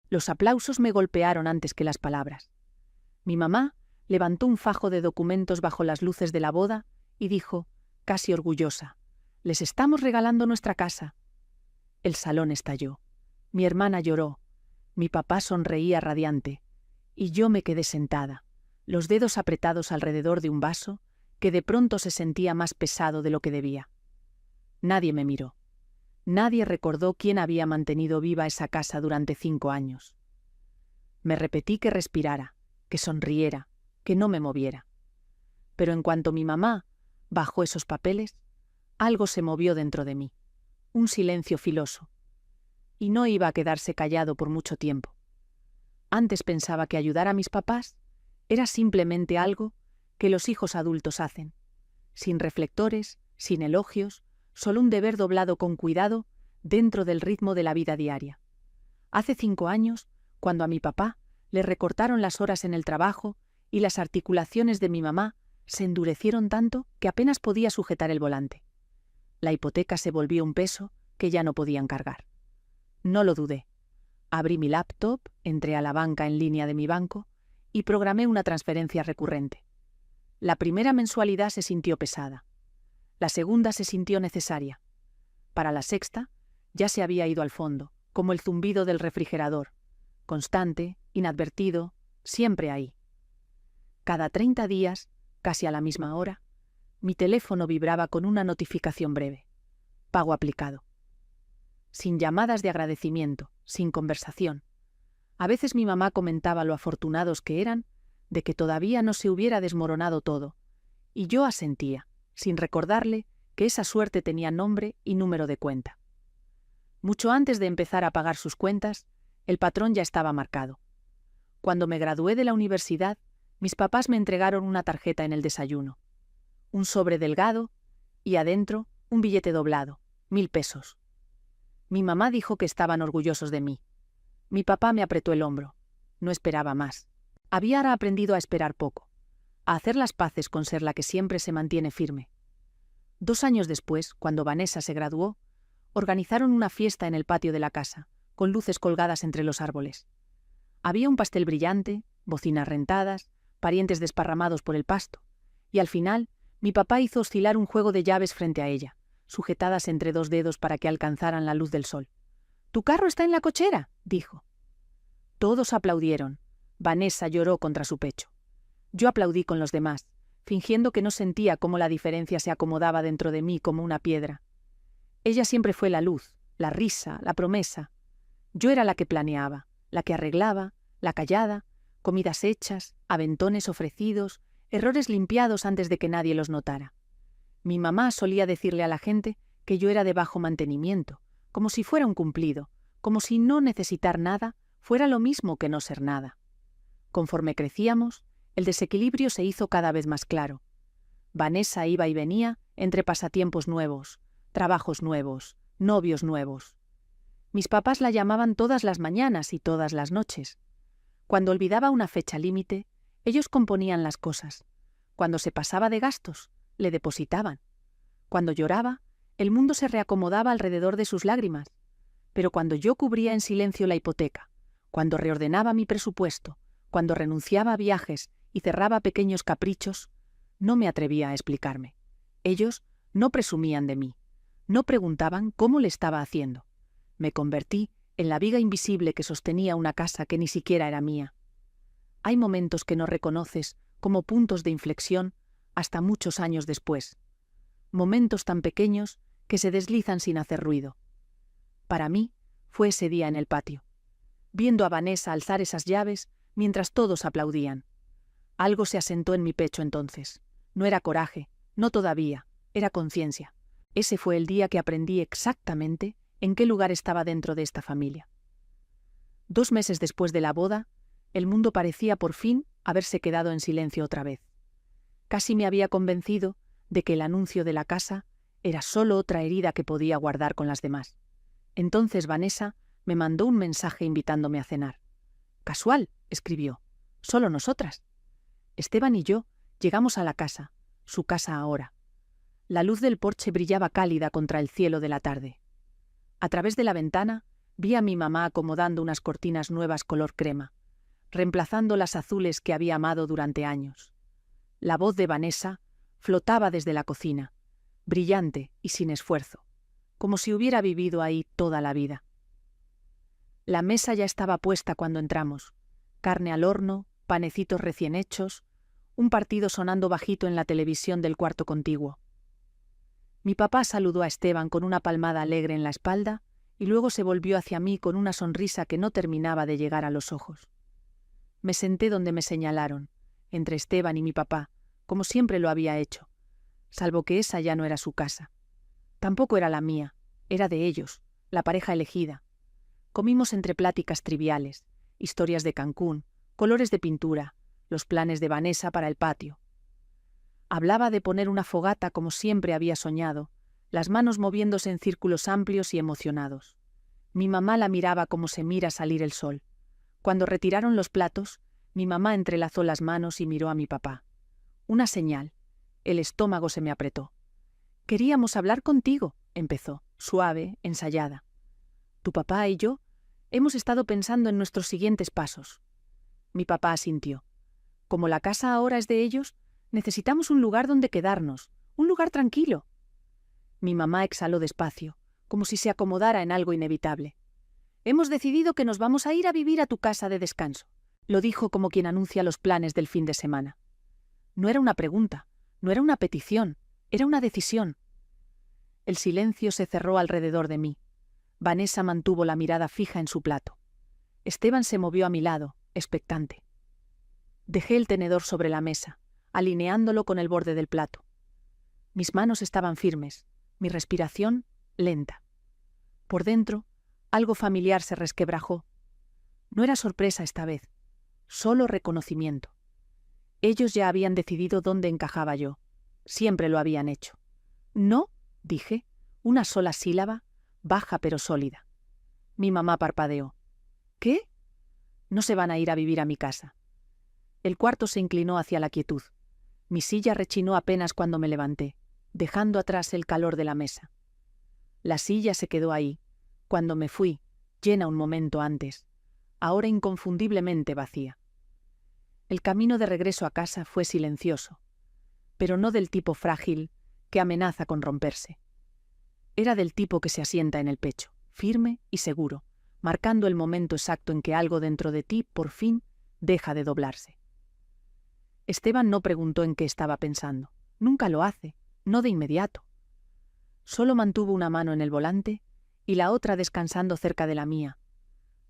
Los aplausos me golpearon antes que las palabras. Mi mamá levantó un fajo de documentos bajo las luces de la boda y dijo, casi orgullosa, «Les estamos regalando nuestra casa». El salón estalló. Mi hermana lloró. Mi papá sonreía radiante. Y yo me quedé sentada, los dedos apretados alrededor de un vaso que de pronto se sentía más pesado de lo que debía. Nadie me miró. Nadie recordó quién había mantenido viva esa casa durante 5 años. Me repetí que respirara, que sonriera, que no me moviera. Pero en cuanto mi mamá bajó esos papeles, algo se movió dentro de mí, un silencio filoso. Y no iba a quedarse callado por mucho tiempo. Antes pensaba que ayudar a mis papás era simplemente algo que los hijos adultos hacen, sin reflectores, sin elogios, solo un deber doblado con cuidado dentro del ritmo de la vida diaria. Hace 5 años, cuando a mi papá le recortaron las horas en el trabajo y las articulaciones de mi mamá se endurecieron tanto que apenas podía sujetar el volante. La hipoteca se volvió un peso que ya no podían cargar. No lo dudé. Abrí mi laptop, entré a la banca en línea de mi banco y programé una transferencia recurrente. La primera mensualidad se sintió pesada. La segunda se sintió necesaria. Para la sexta, ya se había ido al fondo, como el zumbido del refrigerador, constante, inadvertido, siempre ahí. Cada 30 días, casi a la misma hora, mi teléfono vibraba con una notificación breve. Pago aplicado. Sin llamadas de agradecimiento, sin conversación. A veces mi mamá comentaba lo afortunados que eran de que todavía no se hubiera desmoronado todo, y yo asentía, sin recordarle que esa suerte tenía nombre y número de cuenta. Mucho antes de empezar a pagar sus cuentas, el patrón ya estaba marcado. Cuando me gradué de la universidad, mis papás me entregaron una tarjeta en el desayuno. Un sobre delgado y adentro un billete doblado, 1000 pesos. Mi mamá dijo que estaban orgullosos de mí. Mi papá me apretó el hombro. No esperaba más. Había ahora aprendido a esperar poco, a hacer las paces con ser la que siempre se mantiene firme. 2 años después, cuando Vanessa se graduó, organizaron una fiesta en el patio de la casa, con luces colgadas entre los árboles. Había un pastel brillante, bocinas rentadas, parientes desparramados por el pasto, y al final, mi papá hizo oscilar un juego de llaves frente a ella, sujetadas entre 2 dedos para que alcanzaran la luz del sol. «¿Tu carro está en la cochera?», dijo. Todos aplaudieron. Vanessa lloró contra su pecho. Yo aplaudí con los demás, fingiendo que no sentía cómo la diferencia se acomodaba dentro de mí como una piedra. Ella siempre fue la luz, la risa, la promesa. Yo era la que planeaba, la que arreglaba, la callada, comidas hechas, aventones ofrecidos, errores limpiados antes de que nadie los notara. Mi mamá solía decirle a la gente que yo era de bajo mantenimiento, como si fuera un cumplido, como si no necesitar nada fuera lo mismo que no ser nada. Conforme crecíamos, el desequilibrio se hizo cada vez más claro. Vanessa iba y venía entre pasatiempos nuevos, trabajos nuevos, novios nuevos. Mis papás la llamaban todas las mañanas y todas las noches. Cuando olvidaba una fecha límite, ellos componían las cosas. Cuando se pasaba de gastos, le depositaban. Cuando lloraba, el mundo se reacomodaba alrededor de sus lágrimas. Pero cuando yo cubría en silencio la hipoteca, cuando reordenaba mi presupuesto, cuando renunciaba a viajes y cerraba pequeños caprichos, no me atrevía a explicarme. Ellos no presumían de mí, no preguntaban cómo le estaba haciendo. Me convertí en la viga invisible que sostenía una casa que ni siquiera era mía. Hay momentos que no reconoces como puntos de inflexión hasta muchos años después. Momentos tan pequeños que se deslizan sin hacer ruido. Para mí, fue ese día en el patio, viendo a Vanessa alzar esas llaves mientras todos aplaudían. Algo se asentó en mi pecho entonces. No era coraje, no todavía, era conciencia. Ese fue el día que aprendí exactamente en qué lugar estaba dentro de esta familia. 2 meses después de la boda, el mundo parecía por fin haberse quedado en silencio otra vez. Casi me había convencido de que el anuncio de la casa era solo otra herida que podía guardar con las demás. Entonces Vanessa me mandó un mensaje invitándome a cenar. «Casual», escribió, «solo nosotras». Esteban y yo llegamos a la casa, su casa ahora. La luz del porche brillaba cálida contra el cielo de la tarde. A través de la ventana Vi a mi mamá acomodando unas cortinas nuevas color crema, reemplazando las azules que había amado durante años. La voz de Vanessa flotaba desde la cocina, brillante y sin esfuerzo, como si hubiera vivido ahí toda la vida. La mesa ya estaba puesta cuando entramos. Carne al horno, panecitos recién hechos, un partido sonando bajito en la televisión del cuarto contiguo. Mi papá saludó a Esteban con una palmada alegre en la espalda y luego se volvió hacia mí con una sonrisa que no terminaba de llegar a los ojos. Me senté donde me señalaron, entre Esteban y mi papá, como siempre lo había hecho, salvo que esa ya no era su casa. Tampoco era la mía, era de ellos, la pareja elegida. Comimos entre pláticas triviales, historias de Cancún, colores de pintura, los planes de Vanessa para el patio. Hablaba de poner una fogata como siempre había soñado, las manos moviéndose en círculos amplios y emocionados. Mi mamá la miraba como se mira salir el sol. Cuando retiraron los platos, mi mamá entrelazó las manos y miró a mi papá. Una señal. El estómago se me apretó. «Queríamos hablar contigo», empezó, suave, ensayada. «Tu papá y yo hemos estado pensando en nuestros siguientes pasos». Mi papá asintió. «Como la casa ahora es de ellos, necesitamos un lugar donde quedarnos, un lugar tranquilo». Mi mamá exhaló despacio, como si se acomodara en algo inevitable. «Hemos decidido que nos vamos a ir a vivir a tu casa de descanso», lo dijo como quien anuncia los planes del fin de semana. No era una pregunta, no era una petición, era una decisión. El silencio se cerró alrededor de mí. Vanessa mantuvo la mirada fija en su plato. Esteban se movió a mi lado, expectante. Dejé el tenedor sobre la mesa, alineándolo con el borde del plato. Mis manos estaban firmes, mi respiración lenta. Por dentro, algo familiar se resquebrajó. No era sorpresa esta vez, solo reconocimiento. Ellos ya habían decidido dónde encajaba yo. Siempre lo habían hecho. «No», dije, una sola sílaba, baja pero sólida. Mi mamá parpadeó. «¿Qué?» «No se van a ir a vivir a mi casa». El cuarto se inclinó hacia la quietud. Mi silla rechinó apenas cuando me levanté, dejando atrás el calor de la mesa. La silla se quedó ahí, cuando me fui, llena un momento antes, ahora inconfundiblemente vacía. El camino de regreso a casa fue silencioso, pero no del tipo frágil que amenaza con romperse. Era del tipo que se asienta en el pecho, firme y seguro, marcando el momento exacto en que algo dentro de ti, por fin, deja de doblarse. Esteban no preguntó en qué estaba pensando. Nunca lo hace, no de inmediato. Solo mantuvo una mano en el volante y la otra descansando cerca de la mía,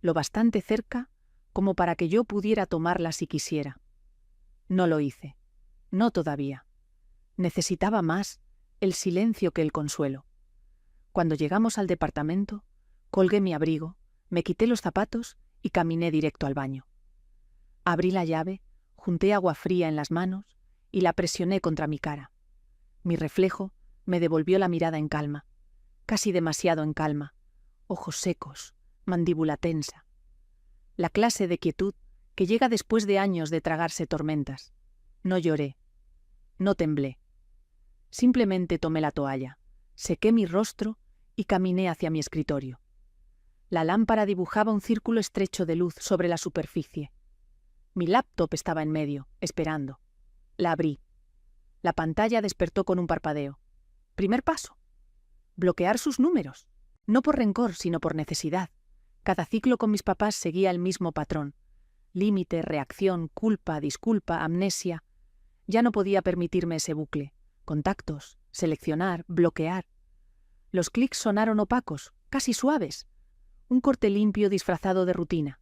lo bastante cerca como para que yo pudiera tomarla si quisiera. No lo hice. No todavía. Necesitaba más el silencio que el consuelo. Cuando llegamos al departamento, colgué mi abrigo, me quité los zapatos y caminé directo al baño. Abrí la llave, junté agua fría en las manos y la presioné contra mi cara. Mi reflejo me devolvió la mirada en calma, casi demasiado en calma, ojos secos, mandíbula tensa. La clase de quietud que llega después de años de tragarse tormentas. No lloré, no temblé. Simplemente tomé la toalla, sequé mi rostro y caminé hacia mi escritorio. La lámpara dibujaba un círculo estrecho de luz sobre la superficie. Mi laptop estaba en medio, esperando. La abrí. La pantalla despertó con un parpadeo. Primer paso. Bloquear sus números. No por rencor, sino por necesidad. Cada ciclo con mis papás seguía el mismo patrón. Límite, reacción, culpa, disculpa, amnesia. Ya no podía permitirme ese bucle. Contactos, seleccionar, bloquear. Los clics sonaron opacos, casi suaves. Un corte limpio disfrazado de rutina.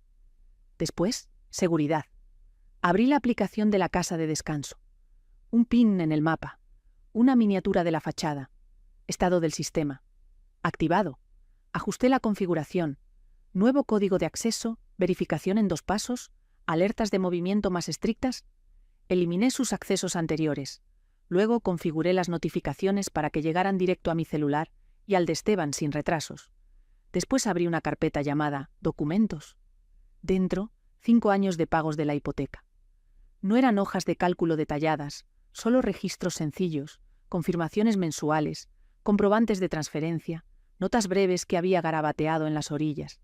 Después, seguridad. Abrí la aplicación de la casa de descanso. Un pin en el mapa. Una miniatura de la fachada. Estado del sistema. Activado. Ajusté la configuración. Nuevo código de acceso, verificación en 2 pasos, alertas de movimiento más estrictas. Eliminé sus accesos anteriores. Luego configuré las notificaciones para que llegaran directo a mi celular y al de Esteban sin retrasos. Después abrí una carpeta llamada Documentos. Dentro, 5 años de pagos de la hipoteca. No eran hojas de cálculo detalladas, solo registros sencillos, confirmaciones mensuales, comprobantes de transferencia, notas breves que había garabateado en las orillas.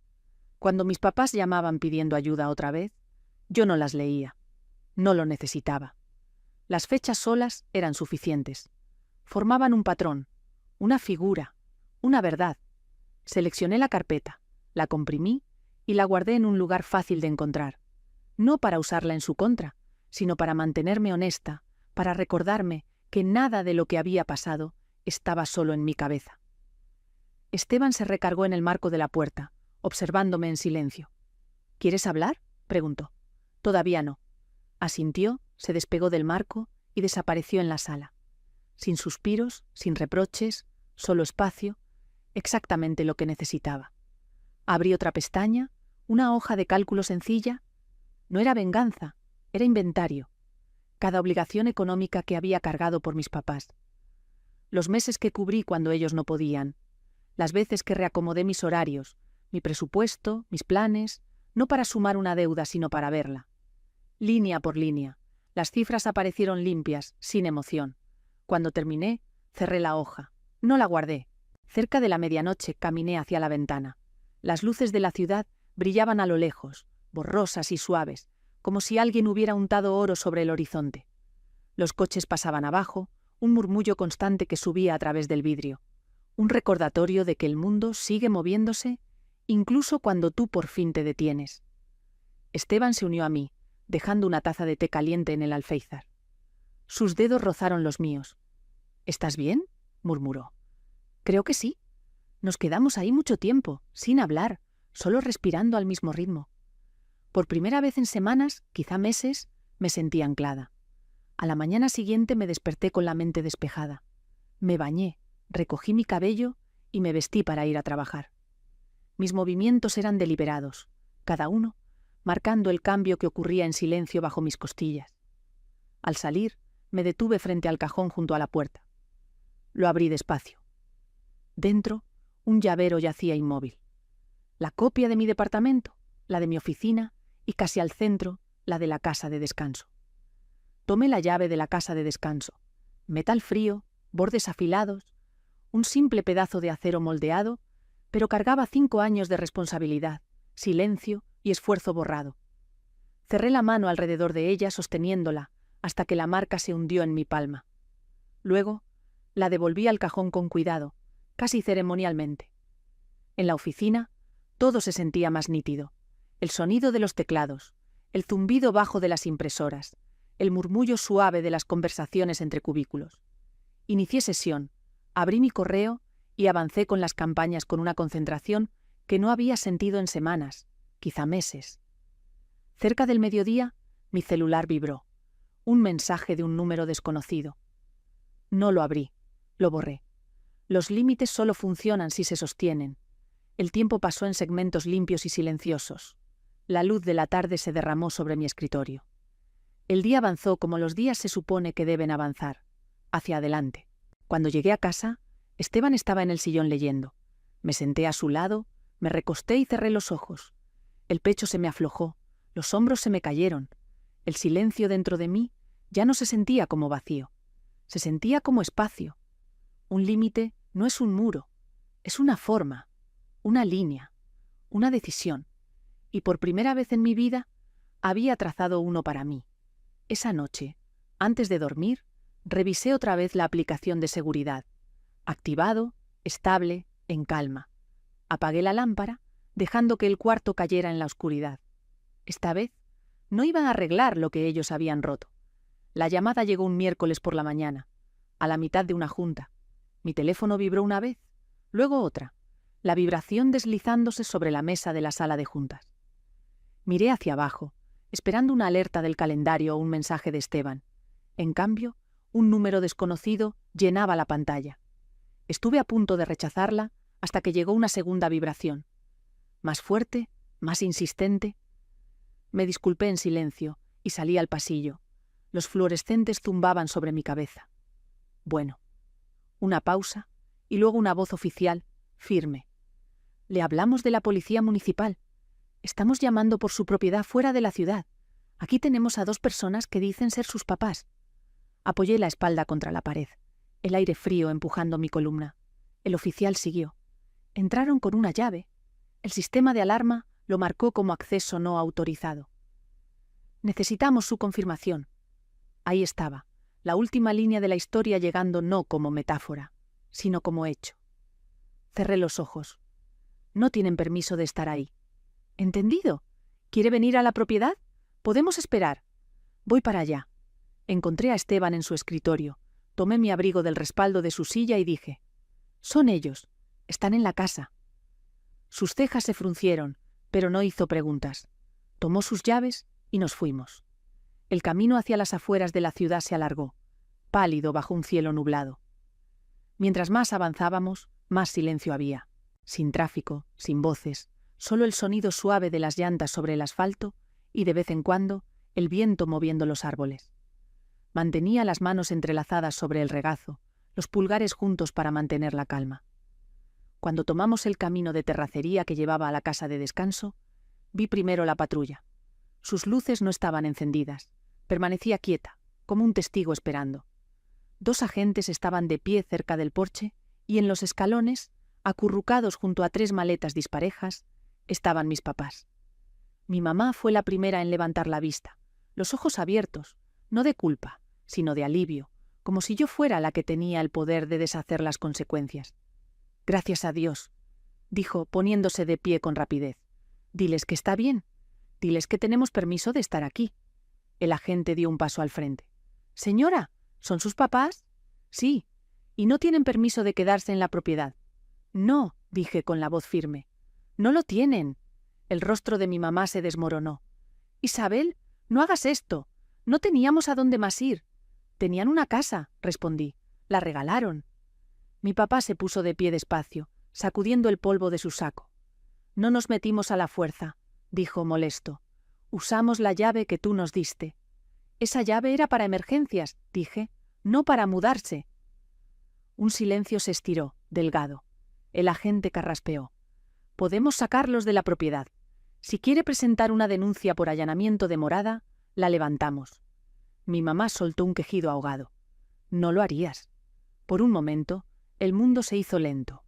Cuando mis papás llamaban pidiendo ayuda otra vez, yo no las leía. No lo necesitaba. Las fechas solas eran suficientes. Formaban un patrón, una figura, una verdad. Seleccioné la carpeta, la comprimí y la guardé en un lugar fácil de encontrar. No para usarla en su contra, sino para mantenerme honesta, para recordarme que nada de lo que había pasado estaba solo en mi cabeza. Esteban se recargó en el marco de la puerta, observándome en silencio. ¿Quieres hablar?, preguntó. Todavía no. Asintió, se despegó del marco y desapareció en la sala. Sin suspiros, sin reproches, solo espacio, exactamente lo que necesitaba. Abrí otra pestaña, una hoja de cálculo sencilla. No era venganza, era inventario. Cada obligación económica que había cargado por mis papás. Los meses que cubrí cuando ellos no podían. Las veces que reacomodé mis horarios, mi presupuesto, mis planes, no para sumar una deuda, sino para verla. Línea por línea, las cifras aparecieron limpias, sin emoción. Cuando terminé, cerré la hoja. No la guardé. Cerca de la medianoche caminé hacia la ventana. Las luces de la ciudad brillaban a lo lejos, borrosas y suaves, como si alguien hubiera untado oro sobre el horizonte. Los coches pasaban abajo, un murmullo constante que subía a través del vidrio. Un recordatorio de que el mundo sigue moviéndose, incluso cuando tú por fin te detienes. Esteban se unió a mí, dejando una taza de té caliente en el alféizar. Sus dedos rozaron los míos. ¿Estás bien?, murmuró. Creo que sí. Nos quedamos ahí mucho tiempo, sin hablar, solo respirando al mismo ritmo. Por primera vez en semanas, quizá meses, me sentí anclada. A la mañana siguiente me desperté con la mente despejada. Me bañé, recogí mi cabello y me vestí para ir a trabajar. Mis movimientos eran deliberados, cada uno marcando el cambio que ocurría en silencio bajo mis costillas. Al salir, me detuve frente al cajón junto a la puerta. Lo abrí despacio. Dentro, un llavero yacía inmóvil. La copia de mi departamento, la de mi oficina y casi al centro, la de la casa de descanso. Tomé la llave de la casa de descanso. Metal frío, bordes afilados, un simple pedazo de acero moldeado, pero cargaba 5 años de responsabilidad, silencio y esfuerzo borrado. Cerré la mano alrededor de ella sosteniéndola hasta que la marca se hundió en mi palma. Luego, la devolví al cajón con cuidado, casi ceremonialmente. En la oficina, todo se sentía más nítido. El sonido de los teclados, el zumbido bajo de las impresoras, el murmullo suave de las conversaciones entre cubículos. Inicié sesión, abrí mi correo y avancé con las campañas con una concentración que no había sentido en semanas, quizá meses. Cerca del mediodía, mi celular vibró. Un mensaje de un número desconocido. No lo abrí, lo borré. Los límites solo funcionan si se sostienen. El tiempo pasó en segmentos limpios y silenciosos. La luz de la tarde se derramó sobre mi escritorio. El día avanzó como los días se supone que deben avanzar, hacia adelante. Cuando llegué a casa, Esteban estaba en el sillón leyendo. Me senté a su lado, me recosté y cerré los ojos. El pecho se me aflojó, los hombros se me cayeron. El silencio dentro de mí ya no se sentía como vacío. Se sentía como espacio. Un límite no es un muro, es una forma, una línea, una decisión. Y por primera vez en mi vida, había trazado uno para mí. Esa noche, antes de dormir, revisé otra vez la aplicación de seguridad. Activado, estable, en calma. Apagué la lámpara, dejando que el cuarto cayera en la oscuridad. Esta vez, no iba a arreglar lo que ellos habían roto. La llamada llegó un miércoles por la mañana, a la mitad de una junta. Mi teléfono vibró una vez, luego otra, la vibración deslizándose sobre la mesa de la sala de juntas. Miré hacia abajo, esperando una alerta del calendario o un mensaje de Esteban. En cambio, un número desconocido llenaba la pantalla. Estuve a punto de rechazarla hasta que llegó una segunda vibración. Más fuerte, más insistente. Me disculpé en silencio y salí al pasillo. Los fluorescentes zumbaban sobre mi cabeza. Bueno. Una pausa y luego una voz oficial, firme. Le hablamos de la policía municipal. Estamos llamando por su propiedad fuera de la ciudad. Aquí tenemos a 2 personas que dicen ser sus papás. Apoyé la espalda contra la pared, el aire frío empujando mi columna. El oficial siguió. Entraron con una llave. El sistema de alarma Lo marcó como acceso no autorizado. Necesitamos su confirmación. Ahí estaba, la última línea de la historia llegando no como metáfora, sino como hecho. Cerré los ojos. No tienen permiso de estar ahí. ¿Entendido? ¿Quiere venir a la propiedad? Podemos esperar. Voy para allá. Encontré a Esteban en su escritorio. Tomé mi abrigo del respaldo de su silla y dije: «Son ellos. Están en la casa». Sus cejas se fruncieron, pero no hizo preguntas. Tomó sus llaves y nos fuimos. El camino hacia las afueras de la ciudad se alargó, pálido bajo un cielo nublado. Mientras más avanzábamos, más silencio había. Sin tráfico, sin voces, solo el sonido suave de las llantas sobre el asfalto y, de vez en cuando, el viento moviendo los árboles. Mantenía las manos entrelazadas sobre el regazo, los pulgares juntos para mantener la calma. Cuando tomamos el camino de terracería que llevaba a la casa de descanso, vi primero la patrulla. Sus luces no estaban encendidas. Permanecía quieta, como un testigo esperando. 2 agentes estaban de pie cerca del porche y en los escalones, acurrucados junto a 3 maletas disparejas, estaban mis papás. Mi mamá fue la primera en levantar la vista, los ojos abiertos, no de culpa, sino de alivio, como si yo fuera la que tenía el poder de deshacer las consecuencias. «Gracias a Dios», dijo, poniéndose de pie con rapidez. «Diles que está bien. Diles que tenemos permiso de estar aquí». El agente dio un paso al frente. «Señora, ¿son sus papás?» «Sí. ¿Y no tienen permiso de quedarse en la propiedad?» «No», dije con la voz firme. «No lo tienen». El rostro de mi mamá se desmoronó. «Isabel, no hagas esto. No teníamos a dónde más ir». «Tenían una casa», respondí. «La regalaron». Mi papá se puso de pie despacio, sacudiendo el polvo de su saco. «No nos metimos a la fuerza», dijo molesto. «Usamos la llave que tú nos diste». «Esa llave era para emergencias», dije, «no para mudarse». Un silencio se estiró, delgado. El agente carraspeó. «Podemos sacarlos de la propiedad. Si quiere presentar una denuncia por allanamiento de morada, la levantamos». Mi mamá soltó un quejido ahogado. «No lo harías». Por un momento, el mundo se hizo lento.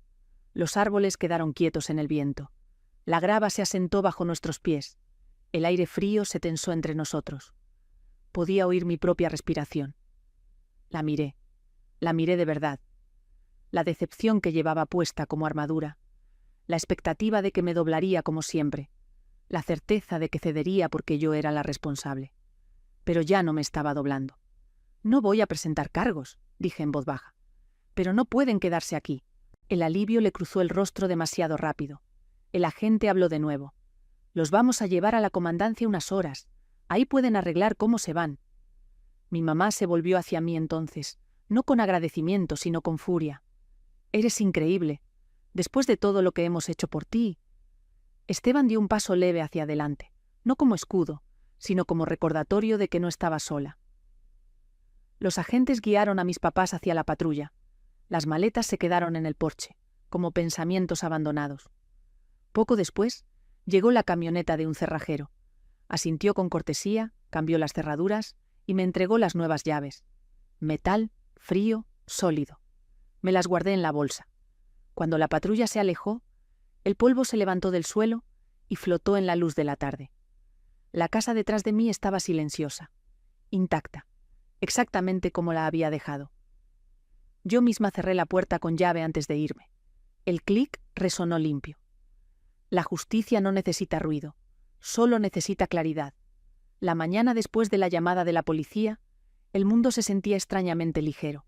Los árboles quedaron quietos en el viento. La grava se asentó bajo nuestros pies. El aire frío se tensó entre nosotros. Podía oír mi propia respiración. La miré de verdad. La decepción que llevaba puesta como armadura, la expectativa de que me doblaría como siempre, la certeza de que cedería porque yo era la responsable. Pero ya no me estaba doblando. «No voy a presentar cargos», dije en voz baja. «Pero no pueden quedarse aquí». El alivio le cruzó el rostro demasiado rápido. El agente habló de nuevo. «Los vamos a llevar a la comandancia unas horas. Ahí pueden arreglar cómo se van». Mi mamá se volvió hacia mí entonces, no con agradecimiento, sino con furia. «Eres increíble. Después de todo lo que hemos hecho por ti». Esteban dio un paso leve hacia adelante, no como escudo, sino como recordatorio de que no estaba sola. Los agentes guiaron a mis papás hacia la patrulla. Las maletas se quedaron en el porche, como pensamientos abandonados. Poco después, llegó la camioneta de un cerrajero. Asintió con cortesía, cambió las cerraduras y me entregó las nuevas llaves. Metal, frío, sólido. Me las guardé en la bolsa. Cuando la patrulla se alejó, el polvo se levantó del suelo y flotó en la luz de la tarde. La casa detrás de mí estaba silenciosa, intacta, exactamente como la había dejado. Yo misma cerré la puerta con llave antes de irme. El clic resonó limpio. La justicia no necesita ruido, solo necesita claridad. La mañana después de la llamada de la policía, el mundo se sentía extrañamente ligero.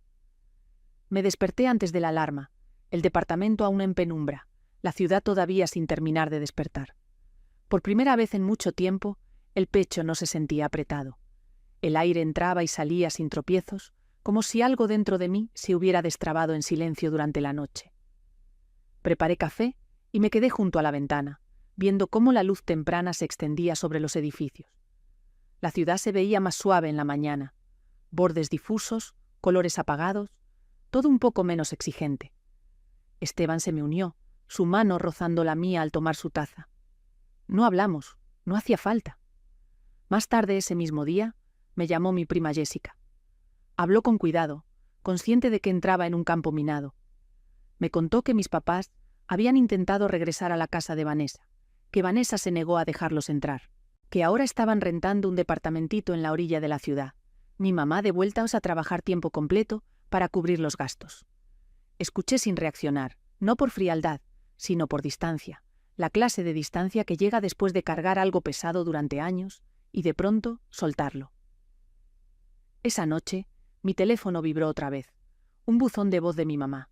Me desperté antes de la alarma, el departamento aún en penumbra, la ciudad todavía sin terminar de despertar. Por primera vez en mucho tiempo, el pecho no se sentía apretado. El aire entraba y salía sin tropiezos, como si algo dentro de mí se hubiera destrabado en silencio durante la noche. Preparé café y me quedé junto a la ventana, viendo cómo la luz temprana se extendía sobre los edificios. La ciudad se veía más suave en la mañana, bordes difusos, colores apagados, todo un poco menos exigente. Esteban se me unió, su mano rozando la mía al tomar su taza. No hablamos, no hacía falta. Más tarde ese mismo día, me llamó mi prima Jessica. Habló con cuidado, consciente de que entraba en un campo minado. Me contó que mis papás habían intentado regresar a la casa de Vanessa, que Vanessa se negó a dejarlos entrar, que ahora estaban rentando un departamentito en la orilla de la ciudad, mi mamá de vuelta a trabajar tiempo completo para cubrir los gastos. Escuché sin reaccionar, no por frialdad, sino por distancia, la clase de distancia que llega después de cargar algo pesado durante años y de pronto soltarlo. Esa noche, mi teléfono vibró otra vez, un buzón de voz de mi mamá.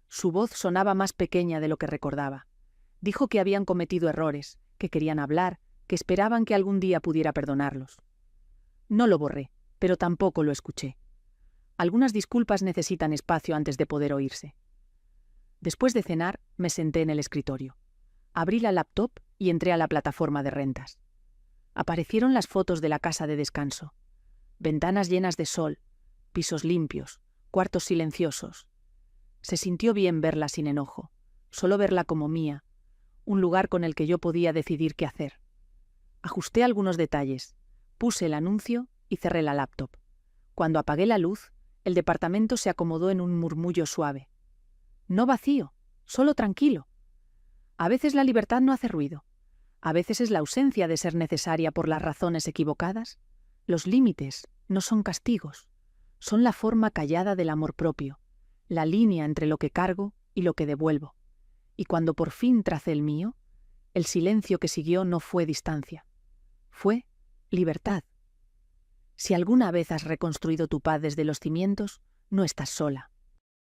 Su voz sonaba más pequeña de lo que recordaba. Dijo que habían cometido errores, que querían hablar, que esperaban que algún día pudiera perdonarlos. No lo borré, pero tampoco lo escuché. Algunas disculpas necesitan espacio antes de poder oírse. Después de cenar, me senté en el escritorio. Abrí la laptop y entré a la plataforma de rentas. Aparecieron las fotos de la casa de descanso. Ventanas llenas de sol, pisos limpios, cuartos silenciosos. Se sintió bien verla sin enojo, solo verla como mía, un lugar con el que yo podía decidir qué hacer. Ajusté algunos detalles, puse el anuncio y cerré la laptop. Cuando apagué la luz, el departamento se acomodó en un murmullo suave. No vacío, solo tranquilo. A veces la libertad no hace ruido. A veces es la ausencia de ser necesaria por las razones equivocadas. Los límites no son castigos, son la forma callada del amor propio, la línea entre lo que cargo y lo que devuelvo. Y cuando por fin tracé el mío, el silencio que siguió no fue distancia, fue libertad. Si alguna vez has reconstruido tu paz desde los cimientos, no estás sola.